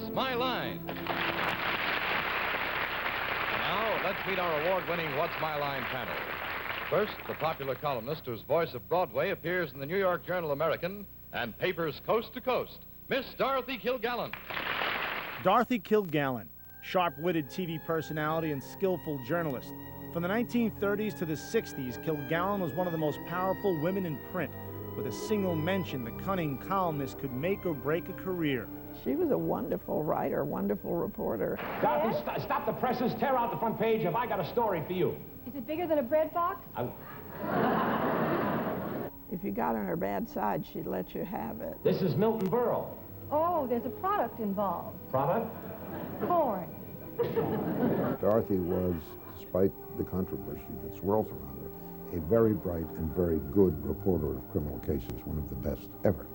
What's My Line? And now, let's meet our award-winning What's My Line panel. First, the popular columnist whose voice of Broadway appears in the New York Journal-American and papers coast to coast, Miss Dorothy Kilgallen. Dorothy Kilgallen, sharp-witted TV personality and skillful journalist. From the 1930s to the 60s, Kilgallen was one of the most powerful women in print. With a single mention, the cunning columnist could make or break a career. She was a wonderful writer, wonderful reporter. Dorothy, stop the presses, tear out the front page. Have I got a story for you? Is it bigger than a bread box? If you got on her bad side, she'd let you have it. This is Milton Berle. Oh, there's a product involved. Product? Corn. Dorothy was, despite the controversy that swirls around her, a very bright and very good reporter of criminal cases, one of the best ever.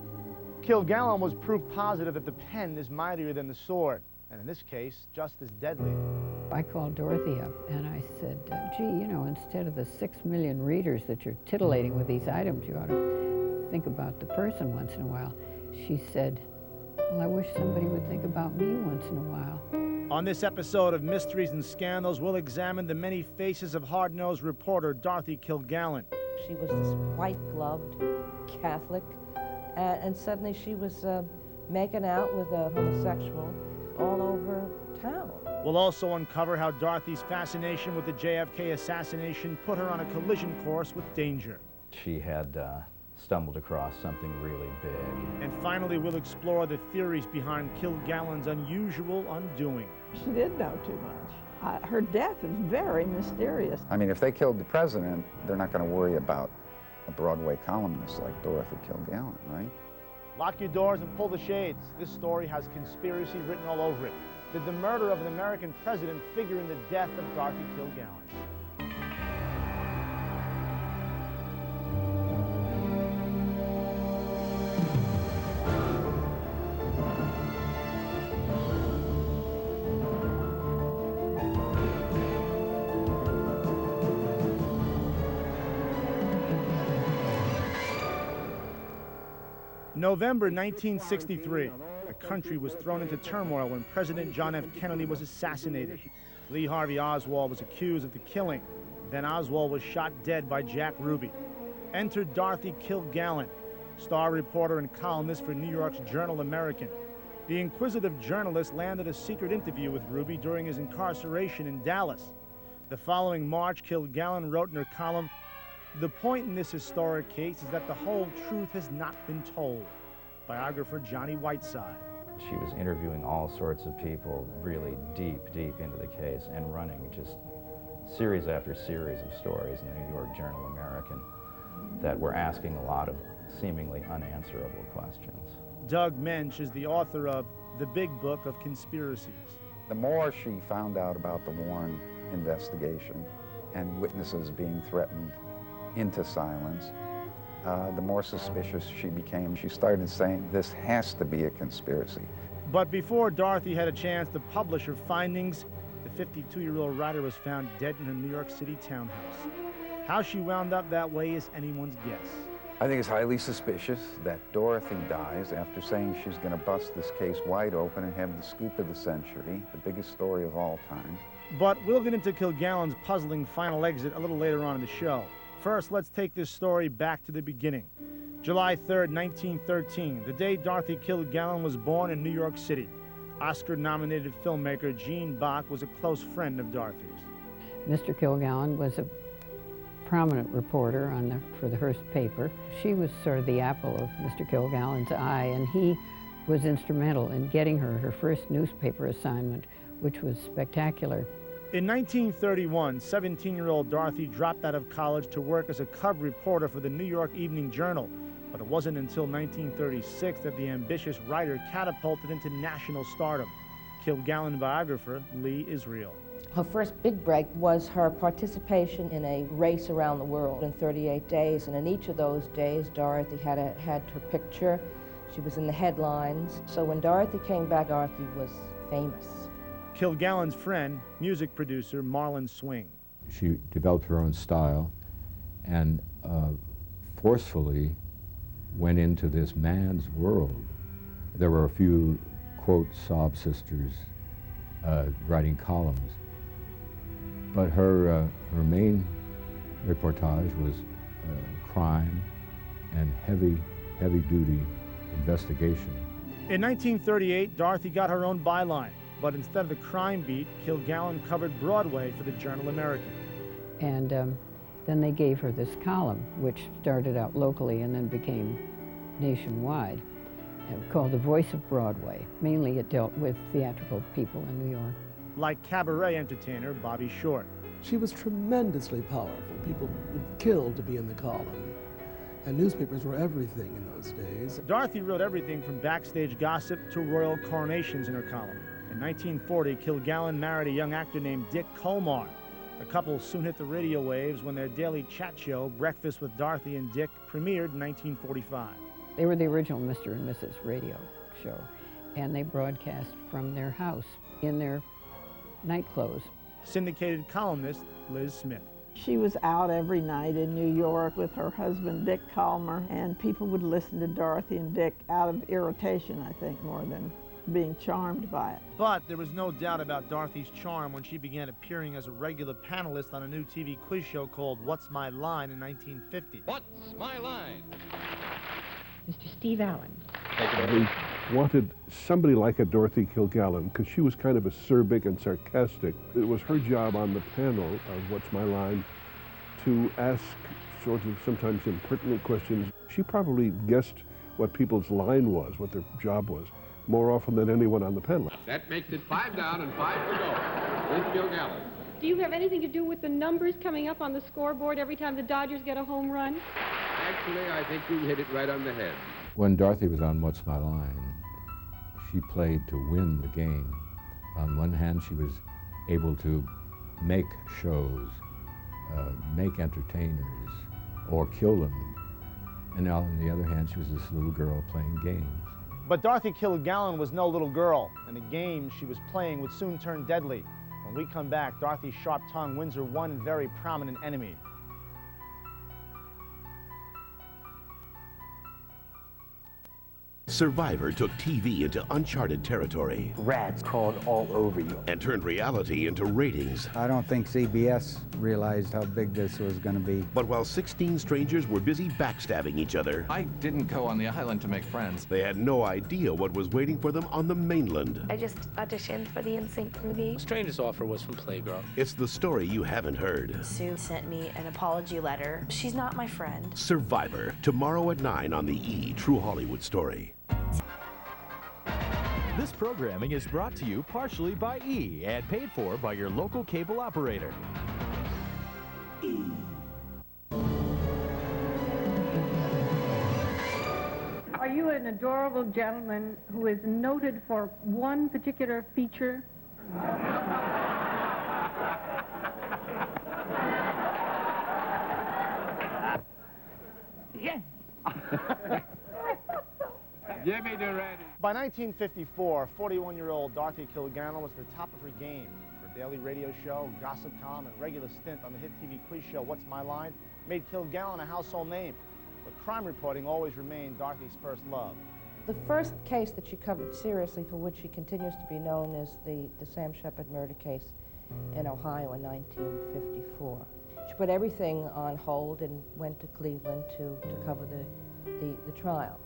Kilgallen was proof positive that the pen is mightier than the sword, and in this case, just as deadly. I called Dorothy up and I said, gee, you know, instead of the 6 million readers that you're titillating with these items, you ought to think about the person once in a while. She said, well, I wish somebody would think about me once in a while. On this episode of Mysteries and Scandals, we'll examine the many faces of hard-nosed reporter Dorothy Kilgallen. She was this white-gloved Catholic, and suddenly she was making out with a homosexual all over town. We'll also uncover how Dorothy's fascination with the JFK assassination put her on a collision course with danger. She had stumbled across something really big. And finally, we'll explore the theories behind Kilgallen's unusual undoing. She did know too much. Her death is very mysterious. I mean, if they killed the president, they're not going to worry about a Broadway columnist like Dorothy Kilgallen, right? Lock your doors and pull the shades. This story has conspiracy written all over it. Did the murder of an American president figure in the death of Dorothy Kilgallen? November 1963, the country was thrown into turmoil when President John F. Kennedy was assassinated. Lee Harvey Oswald was accused of the killing. Then Oswald was shot dead by Jack Ruby. Entered Dorothy Kilgallen, star reporter and columnist for New York's Journal-American. The inquisitive journalist landed a secret interview with Ruby during his incarceration in Dallas. The following March, Kilgallen wrote in her column, "The point in this historic case is that the whole truth has not been told." Biographer Johnny Whiteside. She was interviewing all sorts of people really deep into the case and running just series after series of stories in the New York Journal-American that were asking a lot of seemingly unanswerable questions. Doug Mensch is the author of The Big Book of Conspiracies. The more she found out about the Warren investigation and witnesses being threatened into silence, the more suspicious she became. She started saying, this has to be a conspiracy. But before Dorothy had a chance to publish her findings, the 52-year-old writer was found dead in her New York City townhouse. How she wound up that way is anyone's guess. I think it's highly suspicious that Dorothy dies after saying she's going to bust this case wide open and have the scoop of the century, the biggest story of all time. But we'll get into Kilgallen's puzzling final exit a little later on in the show. First, let's take this story back to the beginning. July 3rd, 1913, the day Dorothy Kilgallen was born in New York City. Oscar-nominated filmmaker Gene Bach was a close friend of Dorothy's. Mr. Kilgallen was a prominent reporter for the Hearst paper. She was sort of the apple of Mr. Kilgallen's eye, and he was instrumental in getting her her first newspaper assignment, which was spectacular. In 1931, 17-year-old Dorothy dropped out of college to work as a cub reporter for the New York Evening Journal. But it wasn't until 1936 that the ambitious writer catapulted into national stardom. Kilgallen biographer Lee Israel. Her first big break was her participation in a race around the world in 38 days, and in each of those days, Dorothy had her picture. She was in the headlines. So when Dorothy came back, Dorothy was famous. Kilgallen's friend, music producer Marlon Swing. She developed her own style and forcefully went into this man's world. There were a few quote sob sisters writing columns. But her main reportage was crime and heavy-duty investigation. In 1938, Dorothy got her own byline, but instead of the crime beat, Kilgallen covered Broadway for the Journal-American. And then they gave her this column, which started out locally and then became nationwide, called The Voice of Broadway. Mainly it dealt with theatrical people in New York. Like cabaret entertainer Bobby Short. She was tremendously powerful. People would kill to be in the column. And newspapers were everything in those days. Dorothy wrote everything from backstage gossip to royal coronations in her column. In 1940, Kilgallen married a young actor named Dick Colmar. The couple soon hit the radio waves when their daily chat show, Breakfast with Dorothy and Dick, premiered in 1945. They were the original Mr. and Mrs. radio show, and they broadcast from their house in their night clothes. Syndicated columnist Liz Smith. She was out every night in New York with her husband, Dick Calmer, and people would listen to Dorothy and Dick out of irritation, I think, more than being charmed by it. But there was no doubt about Dorothy's charm when she began appearing as a regular panelist on a new TV quiz show called What's My Line in 1950. What's My Line? Mr. Steve Allen. They wanted somebody like a Dorothy Kilgallen because she was kind of acerbic and sarcastic. It was her job on the panel of What's My Line to ask sort of sometimes impertinent questions. She probably guessed what people's line was, what their job was, more often than anyone on the panel. That makes it 5 down and 5 to go. Miss Kilgallen. Do you have anything to do with the numbers coming up on the scoreboard every time the Dodgers get a home run? Actually, I think you hit it right on the head. When Dorothy was on What's My Line, she played to win the game. On one hand, she was able to make shows, make entertainers, or kill them. And on the other hand, she was this little girl playing games. But Dorothy Kilgallen was no little girl, and the game she was playing would soon turn deadly. When we come back, Dorothy's sharp tongue wins her one very prominent enemy. Survivor took TV into uncharted territory. Rats crawled all over you. And turned reality into ratings. I don't think CBS realized how big this was going to be. But while 16 strangers were busy backstabbing each other, I didn't go on the island to make friends. They had no idea what was waiting for them on the mainland. I just auditioned for the NSYNC movie. The strangest offer was from Playgirl. It's the story you haven't heard. Sue sent me an apology letter. She's not my friend. Survivor, tomorrow at 9 on the E! True Hollywood Story. This programming is brought to you partially by E! And paid for by your local cable operator. Are you an adorable gentleman who is noted for one particular feature? Yes. Jimmy Durante. By 1954, 41-year-old Dorothy Kilgallen was at the top of her game. Her daily radio show, gossip column, and regular stint on the hit TV quiz show What's My Line made Kilgallen a household name. But crime reporting always remained Dorothy's first love. The first case that she covered seriously, for which she continues to be known, is the Sam Shepard murder case in Ohio in 1954. She put everything on hold and went to Cleveland to cover the trial.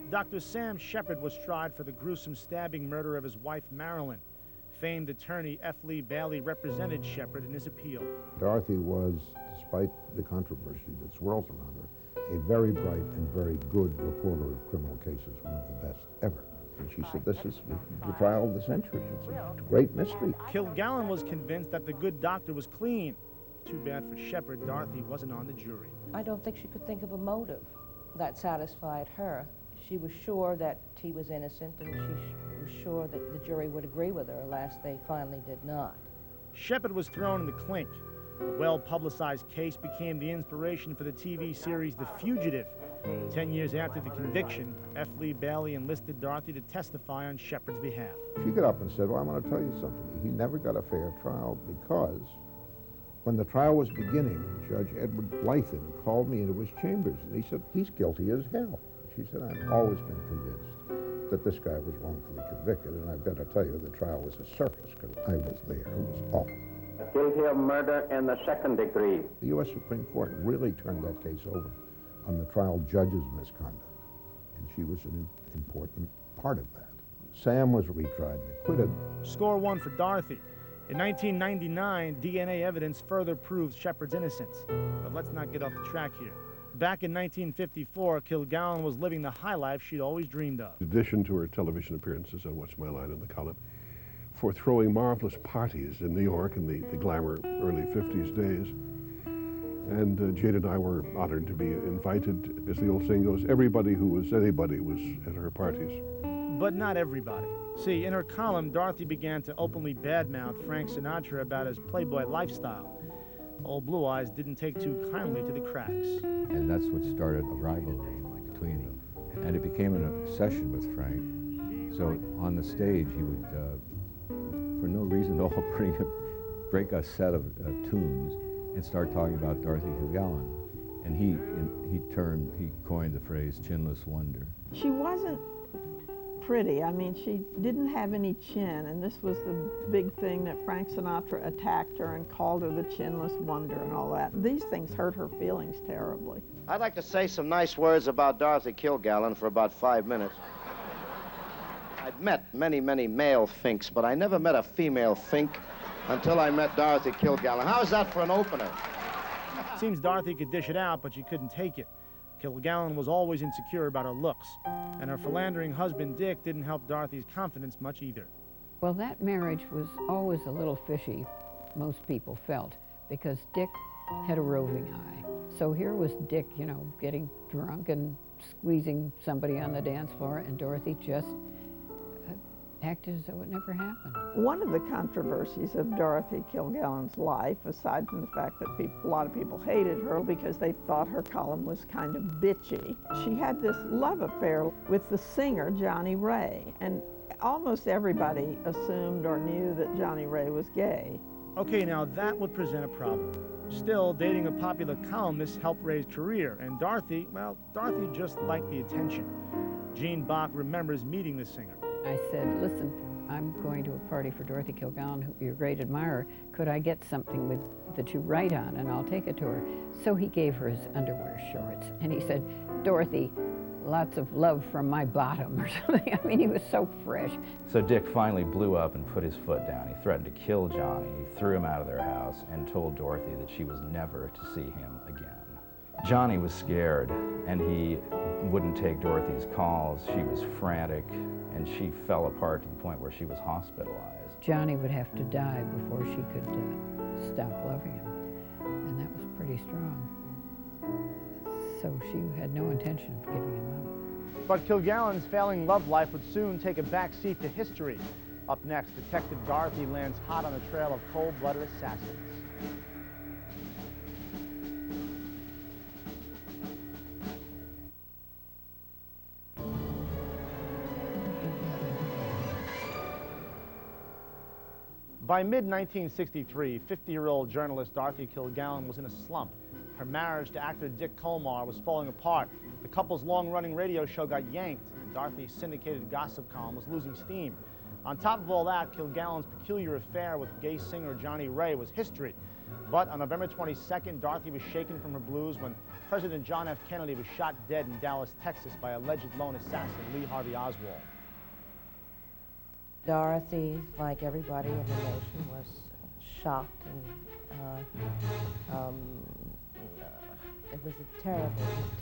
Dr. Sam Shepard was tried for the gruesome stabbing murder of his wife, Marilyn. Famed attorney F. Lee Bailey represented Shepard in his appeal. Dorothy was, despite the controversy that swirls around her, a very bright and very good reporter of criminal cases, one of the best ever. And she said, this is the trial of the century. It's a great mystery. Kilgallen was convinced that the good doctor was clean. Too bad for Shepard, Dorothy wasn't on the jury. I don't think she could think of a motive that satisfied her. She was sure that he was innocent, and she was sure that the jury would agree with her. Alas, they finally did not. Shepard was thrown in the clink. The well-publicized case became the inspiration for the TV series The Fugitive. 10 years after the conviction, F. Lee Bailey enlisted Dorothy to testify on Shepard's behalf. She got up and said, well, I'm going to tell you something. He never got a fair trial because when the trial was beginning, Judge Edward Blythen called me into his chambers, and he said, he's guilty as hell. She said, I've always been convinced that this guy was wrongfully convicted, and I've got to tell you, the trial was a circus, because I was there. It was awful. Guilty of murder in the second degree. The U.S. Supreme Court really turned that case over on the trial judge's misconduct, and she was an important part of that. Sam was retried and acquitted. Score one for Dorothy. In 1999, DNA evidence further proves Shepard's innocence. But let's not get off the track here. Back in 1954, Kilgallen was living the high life she'd always dreamed of. In addition to her television appearances on What's My Line in the column, for throwing marvelous parties in New York in the glamour early 50s days. And Jade and I were honored to be invited, as the old saying goes, everybody who was anybody was at her parties. But not everybody. See, in her column, Dorothy began to openly badmouth Frank Sinatra about his playboy lifestyle. Old Blue Eyes didn't take too kindly to the cracks. And that's what started a rivalry between them. And it became an obsession with Frank. So on the stage, he would, for no reason at all, break a set of tunes and start talking about Dorothy Kilgallen. And he coined the phrase chinless wonder. She wasn't pretty. I mean, she didn't have any chin, and this was the big thing that Frank Sinatra attacked her and called her the chinless wonder and all that. These things hurt her feelings terribly. I'd like to say some nice words about Dorothy Kilgallen for about 5 minutes. I've met many, many male finks, but I never met a female fink until I met Dorothy Kilgallen. How's that for an opener? Seems Dorothy could dish it out, but she couldn't take it. Kilgallen was always insecure about her looks, and her philandering husband, Dick, didn't help Dorothy's confidence much either. Well, that marriage was always a little fishy, most people felt, because Dick had a roving eye. So here was Dick, you know, getting drunk and squeezing somebody on the dance floor, and Dorothy just acted as though it never happened. One of the controversies of Dorothy Kilgallen's life, aside from the fact that a lot of people hated her because they thought her column was kind of bitchy, she had this love affair with the singer Johnny Ray, and almost everybody assumed or knew that Johnny Ray was gay. Okay, now that would present a problem. Still, dating a popular columnist helped Ray's career, and Dorothy, well, Dorothy just liked the attention. Gene Bach remembers meeting the singer. I said, listen, I'm going to a party for Dorothy Kilgallen, who you're a great admirer. Could I get something that you write on, and I'll take it to her? So he gave her his underwear shorts, and he said, Dorothy, lots of love from my bottom, or something. I mean, he was so fresh. So Dick finally blew up and put his foot down. He threatened to kill Johnny. He threw him out of their house and told Dorothy that she was never to see him again. Johnny was scared, and he wouldn't take Dorothy's calls. She was frantic, and she fell apart to the point where she was hospitalized. Johnny would have to die before she could stop loving him, and that was pretty strong. So she had no intention of giving him up. But Kilgallen's failing love life would soon take a back seat to history. Up next, Detective Dorothy lands hot on the trail of cold-blooded assassins. By mid-1963, 50-year-old journalist Dorothy Kilgallen was in a slump. Her marriage to actor Dick Colmar was falling apart. The couple's long-running radio show got yanked, and Dorothy's syndicated gossip column was losing steam. On top of all that, Kilgallen's peculiar affair with gay singer Johnny Ray was history. But on November 22nd, Dorothy was shaken from her blues when President John F. Kennedy was shot dead in Dallas, Texas by alleged lone assassin Lee Harvey Oswald. Dorothy, like everybody in the nation, was shocked, and it was a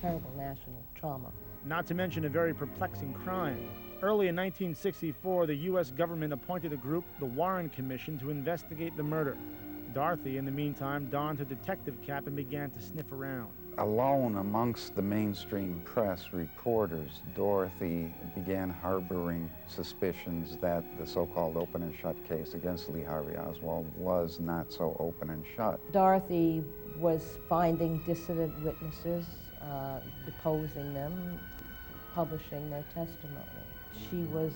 terrible national trauma. Not to mention a very perplexing crime. Early in 1964, the U.S. government appointed a group, the Warren Commission, to investigate the murder. Dorothy, in the meantime, donned her detective cap and began to sniff around. Alone amongst the mainstream press reporters, Dorothy began harboring suspicions that the so-called open and shut case against Lee Harvey Oswald was not so open and shut. Dorothy was finding dissident witnesses, deposing them, publishing their testimony. She was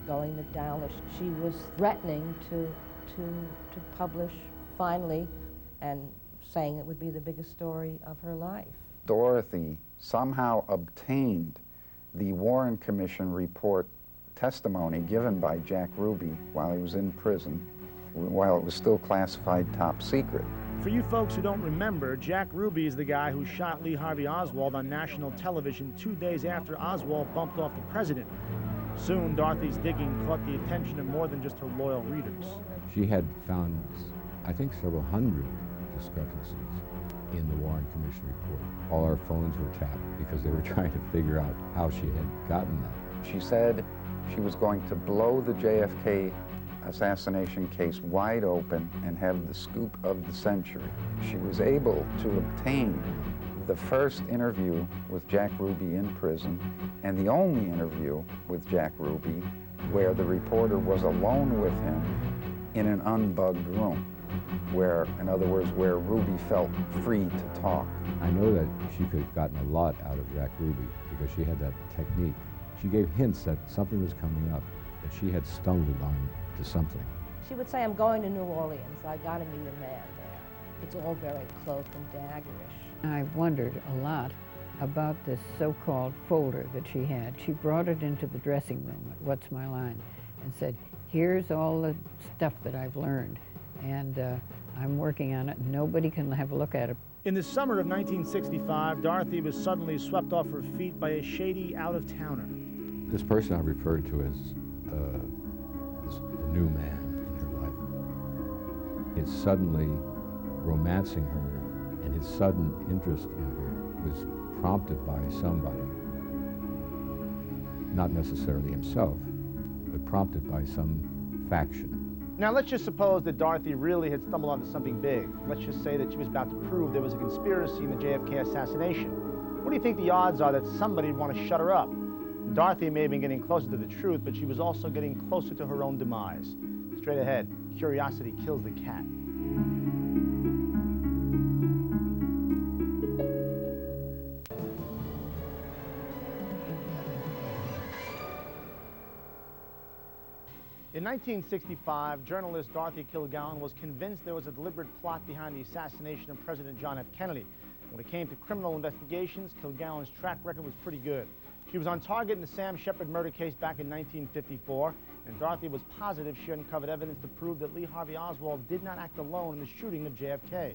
going to Dallas. She was threatening to publish finally, and saying it would be the biggest story of her life. Dorothy somehow obtained the Warren Commission report testimony given by Jack Ruby while he was in prison, while it was still classified top secret. For you folks who don't remember, Jack Ruby is the guy who shot Lee Harvey Oswald on national television 2 days after Oswald bumped off the president. Soon, Dorothy's digging caught the attention of more than just her loyal readers. She had found, I think, several hundred discrepancies in the Warren Commission report. All our phones were tapped because they were trying to figure out how she had gotten that. She said she was going to blow the JFK assassination case wide open and have the scoop of the century. She was able to obtain the first interview with Jack Ruby in prison and the only interview with Jack Ruby where the reporter was alone with him in an unbugged room, where, in other words, where Ruby felt free to talk. I know that she could have gotten a lot out of Jack Ruby because she had that technique. She gave hints that something was coming up, that she had stumbled on to something. She would say, I'm going to New Orleans. I got to meet a man there. It's all very cloak and daggerish. I wondered a lot about this so-called folder that she had. She brought it into the dressing room at What's My Line and said, here's all the stuff that I've learned, and I'm working on it. Nobody can have a look at it. In the summer of 1965, Dorothy was suddenly swept off her feet by a shady out-of-towner. This person I referred to as the new man in her life. His suddenly romancing her and his sudden interest in her was prompted by somebody, not necessarily himself, but prompted by some faction. Now, let's just suppose that Dorothy really had stumbled onto something big. Let's just say that she was about to prove there was a conspiracy in the JFK assassination. What do you think the odds are that somebody would want to shut her up? Dorothy may have been getting closer to the truth, but she was also getting closer to her own demise. Straight ahead, curiosity kills the cat. In 1965, journalist Dorothy Kilgallen was convinced there was a deliberate plot behind the assassination of President John F. Kennedy. When it came to criminal investigations, Kilgallen's track record was pretty good. She was on target in the Sam Shepard murder case back in 1954, and Dorothy was positive she uncovered evidence to prove that Lee Harvey Oswald did not act alone in the shooting of JFK.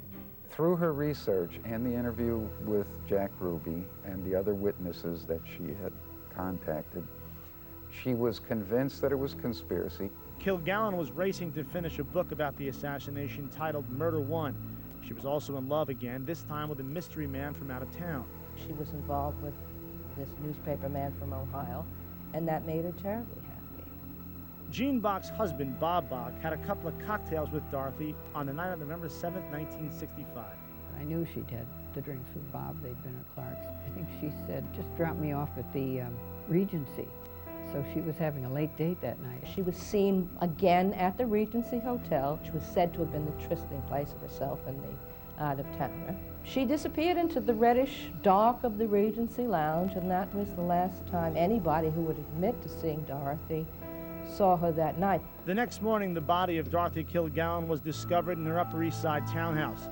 Through her research and the interview with Jack Ruby and the other witnesses that she had contacted, she was convinced that it was conspiracy. Kilgallen was racing to finish a book about the assassination titled Murder One. She was also in love again, this time with a mystery man from out of town. She was involved with this newspaper man from Ohio, and that made her terribly happy. Jean Bach's husband, Bob Bach, had a couple of cocktails with Dorothy on the night of November 7th, 1965. I knew she'd had the drinks with Bob. They'd been at Clark's. I think she said, just drop me off at the Regency. So she was having a late date that night. She was seen again at the Regency Hotel, which was said to have been the trysting place of herself and the out-of-towner. She disappeared into the reddish dark of the Regency Lounge, and that was the last time anybody who would admit to seeing Dorothy saw her that night. The next morning, the body of Dorothy Kilgallen was discovered in her Upper East Side townhouse.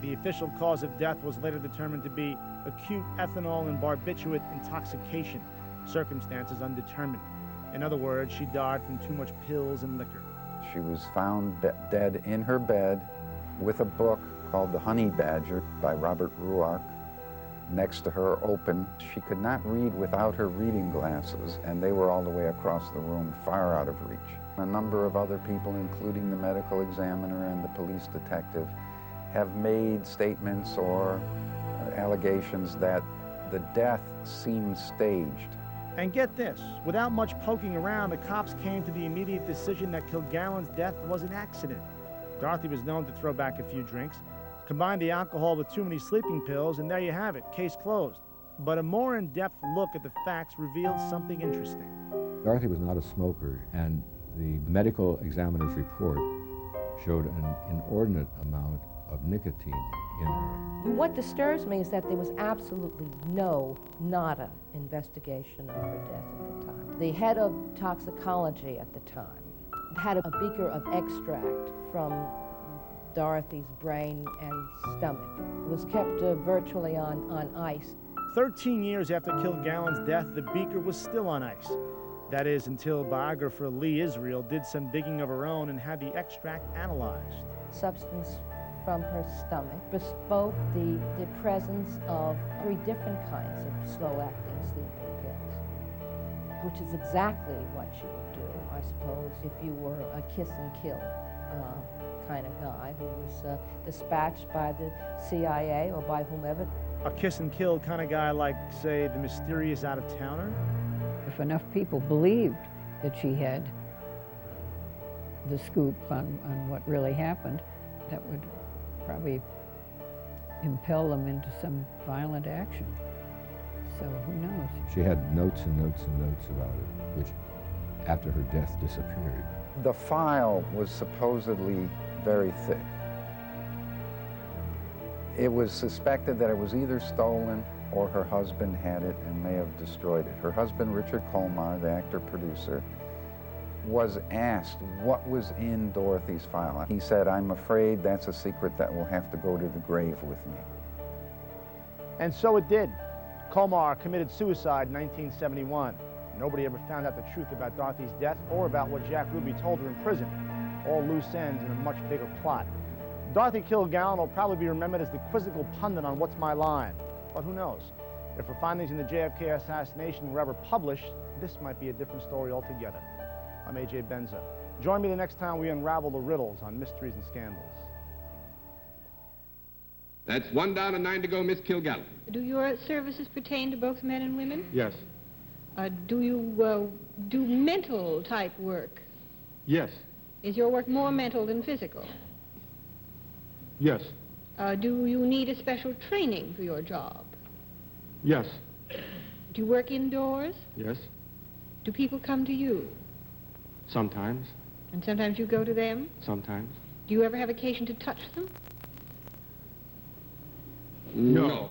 The official cause of death was later determined to be acute ethanol and barbiturate intoxication, circumstances undetermined. In other words, she died from too much pills and liquor. She was found dead in her bed with a book called The Honey Badger by Robert Ruark next to her open. She could not read without her reading glasses, and they were all the way across the room, far out of reach. A number of other people, including the medical examiner and the police detective, have made statements or allegations that the death seemed staged. And get this, without much poking around, the cops came to the immediate decision that Kilgallen's death was an accident. Dorothy was known to throw back a few drinks. Combine the alcohol with too many sleeping pills, and there you have it, case closed. But a more in-depth look at the facts revealed something interesting. Dorothy was not a smoker, and the medical examiner's report showed an inordinate amount of nicotine in her. What disturbs me is that there was absolutely nada investigation of her death at the time. The head of toxicology at the time had a beaker of extract from Dorothy's brain and stomach. It was kept virtually on ice. 13 years after Kilgallen's death, the beaker was still on ice. That is, until biographer Lee Israel did some digging of her own and had the extract analyzed. Substance from her stomach bespoke the presence of 3 different kinds of slow-acting sleeping pills, which is exactly what you would do, I suppose, if you were a kiss-and-kill kind of guy who was dispatched by the CIA or by whomever. A kiss-and-kill kind of guy like, say, the mysterious out-of-towner? If enough people believed that she had the scoop on what really happened, that would probably impel them into some violent action. So who knows? She had notes and notes and notes about it, which after her death disappeared. The file was supposedly very thick. It was suspected that it was either stolen or her husband had it and may have destroyed it. Her husband, Richard Colmar, the actor-producer, was asked what was in Dorothy's file. He said, "I'm afraid that's a secret that will have to go to the grave with me." And so it did. Colmar committed suicide in 1971. Nobody ever found out the truth about Dorothy's death or about what Jack Ruby told her in prison. All loose ends in a much bigger plot. Dorothy Kilgallen will probably be remembered as the quizzical pundit on What's My Line. But who knows? If her findings in the JFK assassination were ever published, this might be a different story altogether. I'm A.J. Benza. Join me the next time we unravel the riddles on Mysteries and Scandals. That's 1 down and 9 to go, Miss Kilgallen. Do your services pertain to both men and women? Yes. Do you do mental type work? Yes. Is your work more mental than physical? Yes. Do you need a special training for your job? Yes. Do you work indoors? Yes. Do people come to you? Sometimes. And sometimes you go to them? Sometimes. Do you ever have occasion to touch them? No.